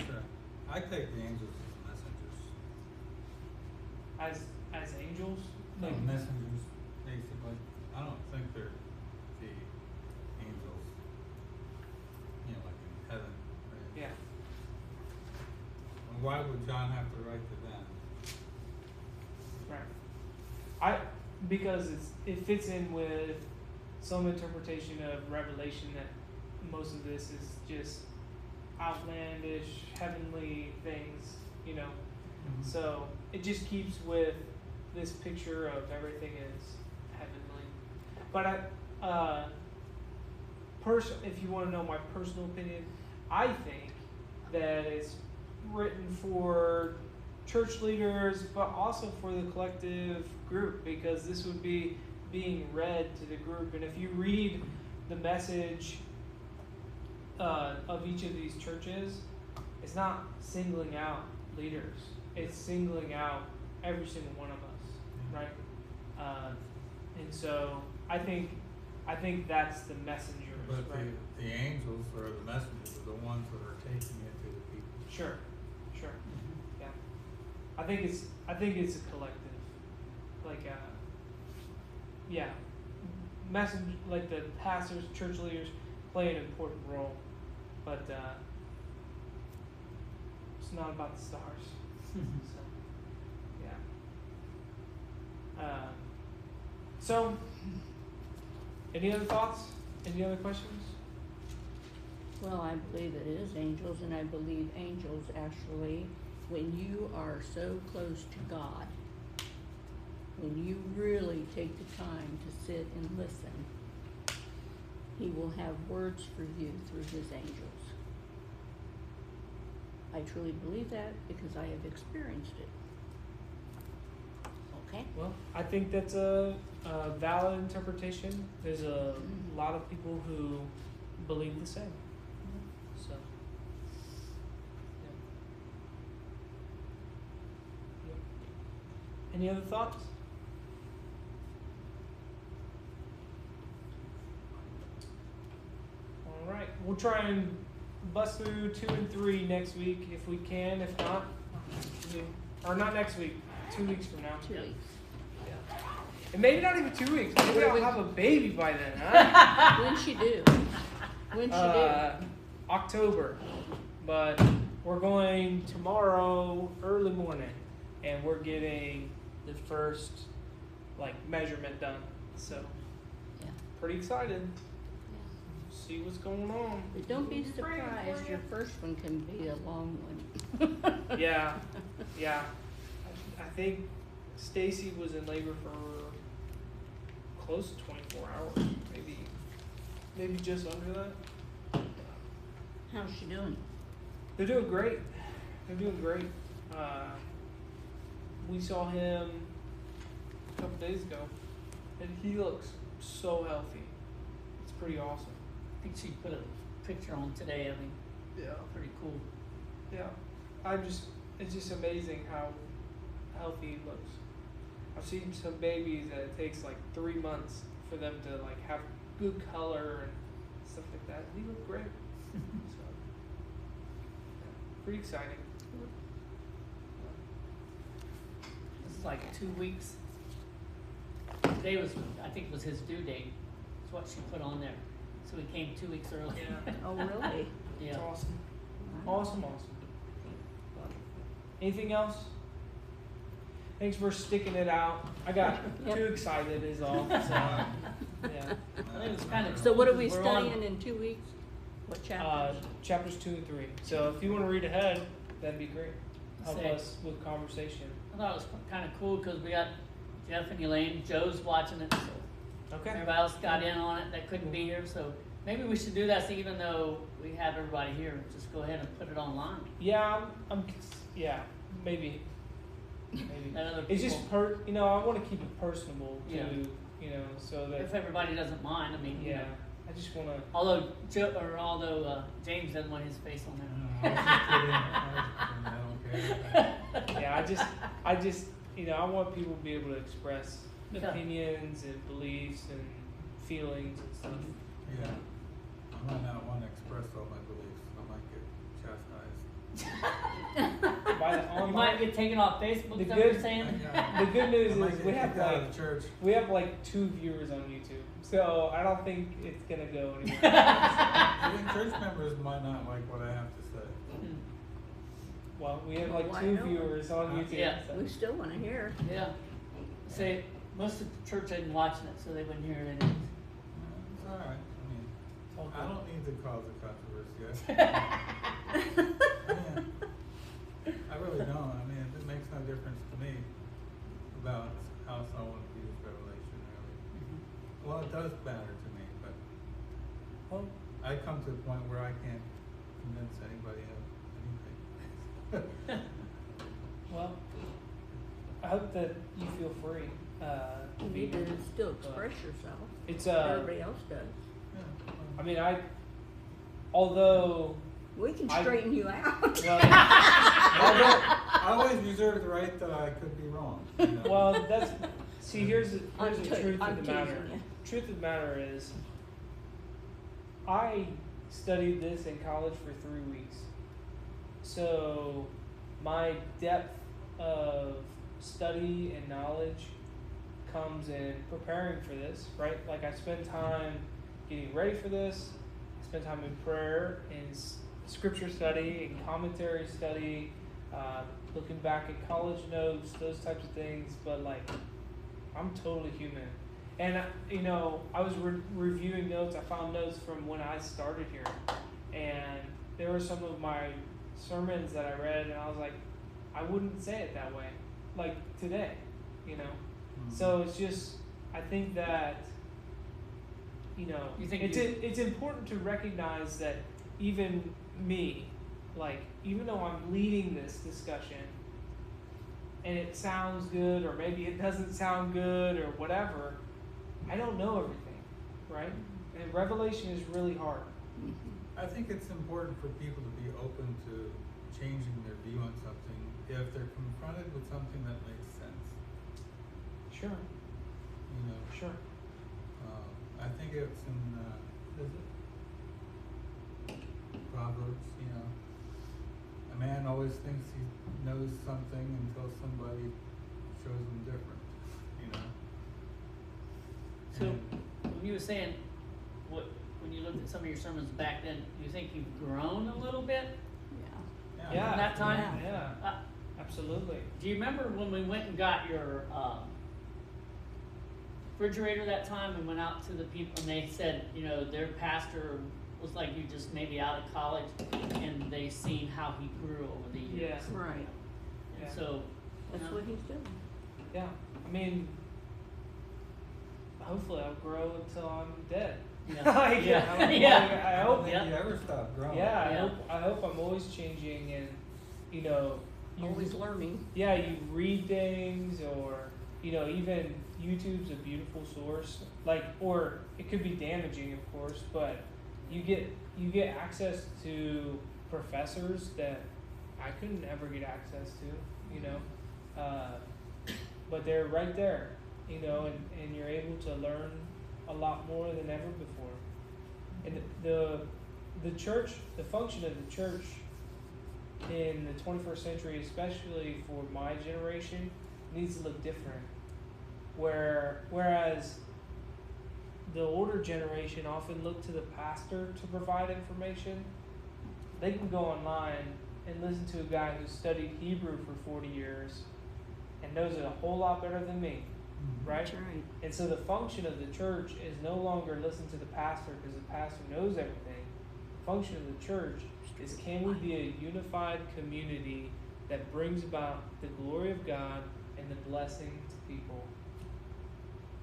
Sure. I take the angels as messengers. As angels? Like messengers, basically. I don't think they're the angels, like in heaven. Right? Yeah. And why would John have to write to them? Right. Because it fits in with some interpretation of Revelation that most of this is just outlandish, heavenly things, Mm-hmm. So it just keeps with this picture of everything is heavenly. But if you want to know my personal opinion, I think that it's written for church leaders, but also for the collective group, because this would be being read to the group. And if you read the message of each of these churches, it's not singling out leaders. It's singling out every single one of us, right? And so I think that's the messengers, But right? the angels or the messengers are the ones that are taking it to the people. Sure. Yeah. I think it's a collective, like messenger, like the pastors, church leaders. play an important role, but it's not about the stars. So, yeah. So, any other thoughts? Any other questions? Well, I believe it is angels, and I believe angels actually, when you are so close to God, when you really take the time to sit and listen, He will have words for you through His angels. I truly believe that because I have experienced it. Okay? Well, I think that's a valid interpretation. There's a lot of people who believe the same. So, yeah. Any other thoughts? All right, we'll try and bust through 2 and 3 next week if we can. If not, or not next week, 2 weeks from now. 2 weeks. And maybe not even 2 weeks. Maybe I'll have a baby by then, huh? When's she due? When's she due? October. But we're going tomorrow early morning, and we're getting the first measurement done. So, Yeah. pretty excited. See what's going on. But don't be surprised, your first one can be a long one. Yeah. I think Stacy was in labor for close to 24 hours, maybe just under that. How's she doing? They're doing great. We saw him a couple days ago, and he looks so healthy. It's pretty awesome. I think she put a picture on today of him. Yeah. Pretty cool. Yeah. It's just amazing how healthy he looks. I've seen some babies that it takes 3 months for them to have good color and stuff like that. He looked great. So, yeah, pretty exciting. This is 2 weeks. Today I think was his due date. That's what she put on there. So he came 2 weeks early. Yeah. Oh, really? Yeah. It's awesome. Anything else? Thanks for sticking it out. I got too excited is all. So, yeah. I think it was kind of So what are we we're on- studying in 2 weeks? What chapters? Chapters 2 and 3. So if you want to read ahead, that'd be great. Help Say- us with conversation. I thought it was kind of cool because we got Jeff and Elaine. Joe's watching it, so Okay. everybody else got in on it that couldn't be here. So maybe we should do that, so even though we have everybody here. Just go ahead and put it online. Yeah, maybe. Let other It's people, just I want to keep it personable too. Yeah. So that if everybody doesn't mind. I mean, you know. I just want to. Although James doesn't want his face on there. I don't care. Yeah, I just I want people to be able to express Yeah. opinions and beliefs and feelings and stuff. Yeah. I might not want to express all my beliefs. I might get chastised. By the You online, might get taken off Facebook. The Is that what you're good- saying? the good news I might is get we have kicked out of the church. 2 viewers on YouTube, so I don't think it's gonna go anywhere. Even church members might not like what I have to say. Well, we have Well, why 2 not? viewers on YouTube. Yeah. So. We still want to hear. Yeah. Say most of the church isn't watching it, so they wouldn't hear it anyways. It's all right. I mean, It's all I good. don't need to cause a controversy. I really don't. I mean, it makes no difference to me about how someone views Revelation, really. Well, it does matter to me, but Well, I come to a point where I can't convince anybody of anything. well, I hope that you feel free to You be need here. to still express yourself. It's Everybody else does. Yeah, I mean, although We can I- straighten you out. well, I always reserve the right that I could be wrong. You know? well, here's the I'm truth of the teasing matter. you. Truth of the matter is, I studied this in college for 3 weeks, so my depth of study and knowledge comes in preparing for this, right? I spend time getting ready for this. I spend time in prayer, in scripture study, in commentary study, looking back at college notes, those types of things. But like, I'm totally human. And I was reviewing notes. I found notes from when I started here, and there were some of my sermons that I read, and I was like, I wouldn't say it that way, like today, Mm-hmm. So it's just, I think that, it's important to recognize that even me, like, even though I'm leading this discussion, and it sounds good, or maybe it doesn't sound good, or whatever, I don't know everything, right? And revelation is really hard. I think it's important for people to be open to changing their view on something if they're confronted with something that makes sense. Sure. Sure. I think it's in is it Proverbs. A man always thinks he knows something until somebody shows him different. So And when you were saying when you looked at some of your sermons back then, you think you've grown a little bit Yeah. from that time? Yeah. Absolutely. Do you remember when we went and got your refrigerator that time and went out to the people and they said, their pastor was like you just maybe out of college and they seen how he grew over the years. Yeah. Right. And Yeah. so That's what he's doing. Yeah. I mean, hopefully I'll grow until I'm dead. Yeah. Like, Yeah. I Yeah. I hope. don't think Yeah. you ever stop growing. Yeah, Yeah. I hope I'm always changing, and you Always learning. Yeah, you read things, or even YouTube's a beautiful source. Like, or it could be damaging, of course, but you get access to professors that I couldn't ever get access to. But they're right there, and you're able to learn a lot more than ever before. And the church, the function of the church in the 21st century, especially for my generation, needs to look different. Whereas the older generation often look to the pastor to provide information, they can go online and listen to a guy who studied Hebrew for 40 years and knows it a whole lot better than me, right? That's right. And so the function of the church is no longer listen to the pastor because the pastor knows everything. The function of the church is, can we be a unified community that brings about the glory of God and the blessing to people?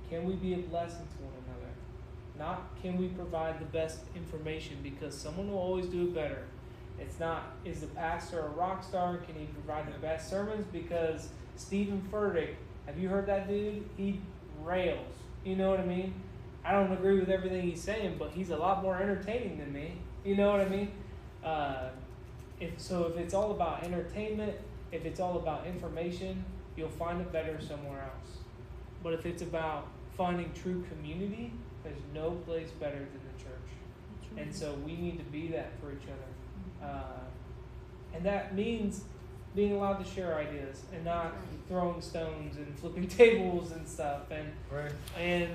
Can we be a blessing to one another? Not can we provide the best information, because someone will always do it better. It's not, is the pastor a rock star? Can he provide the best sermons? Because Stephen Furtick, have you heard that dude? He rails. You know what I mean? I don't agree with everything he's saying, but he's a lot more entertaining than me. You know what I mean? If it's all about entertainment, if it's all about information, you'll find it better somewhere else. But if it's about finding true community, there's no place better than the church. That's right. And so we need to be that for each other. And that means being allowed to share ideas and not throwing stones and flipping tables and stuff. Right. And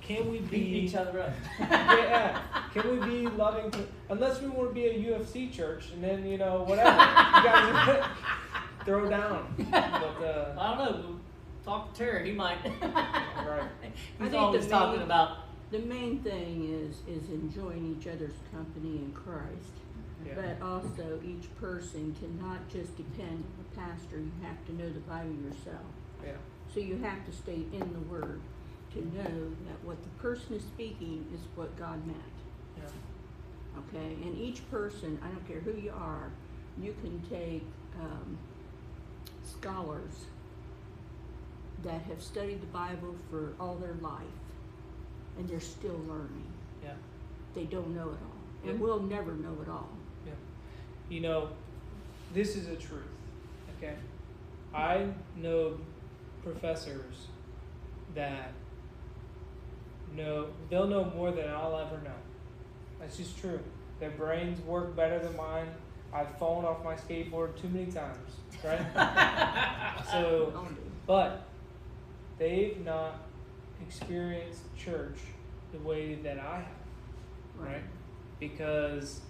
can we beat be each other up. yeah, can we be loving to, unless we want to be a UFC church, and then whatever you guys throw down. But I don't know. We'll talk to Terry. He might. right. I He's think always the talking main- about. The main thing is enjoying each other's company in Christ. Yeah. But also, each person cannot just depend on the pastor. You have to know the Bible yourself. Yeah. So you have to stay in the Word to know that what the person is speaking is what God meant. Yeah. Okay? And each person, I don't care who you are, you can take scholars that have studied the Bible for all their life, and they're still learning. Yeah. They don't know it all. And Yeah. we'll never know it all. This is a truth, okay? I know professors that they'll know more than I'll ever know. That's just true. Their brains work better than mine. I've fallen off my skateboard too many times, right? So, All do. but they've not experienced church the way that I have, right? because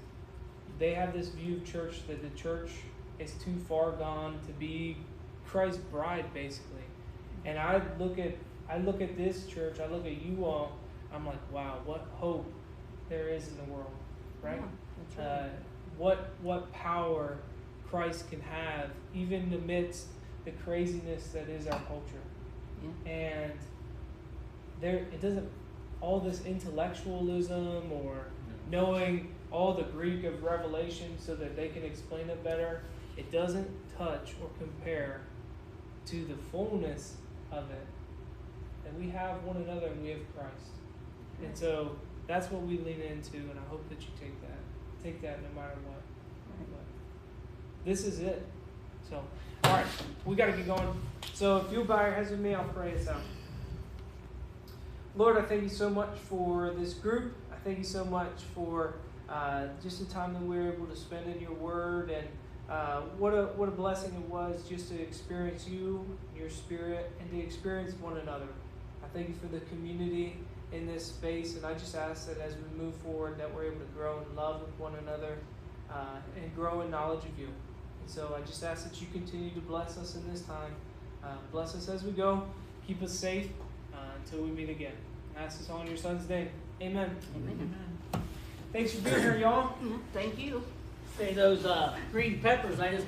they have this view of church that the church is too far gone to be Christ's bride, basically. And I look at this church, I look at you all, I'm like, wow, what hope there is in the world, right? Yeah, that's right. What power Christ can have, even amidst the craziness that is our culture. Yeah. And it doesn't, all this intellectualism or knowing all the Greek of Revelation so that they can explain it better, it doesn't touch or compare to the fullness of it. And we have one another and we have Christ. And so that's what we lean into, and I hope that you take that no matter what. But this is it. So, all right, we got to get going. So if you'll bow your heads with me, I'll pray us out. Lord, I thank you so much for this group. I thank you so much for just the time that we were able to spend in your word, and what a blessing it was just to experience you, your spirit, and to experience one another. I thank you for the community in this space, and I just ask that as we move forward that we're able to grow in love with one another and grow in knowledge of you. And so I just ask that you continue to bless us in this time. Bless us as we go. Keep us safe until we meet again. I ask this all in your son's name. Amen. Amen. Thanks for being here, y'all. Thank you. Say those green peppers, I just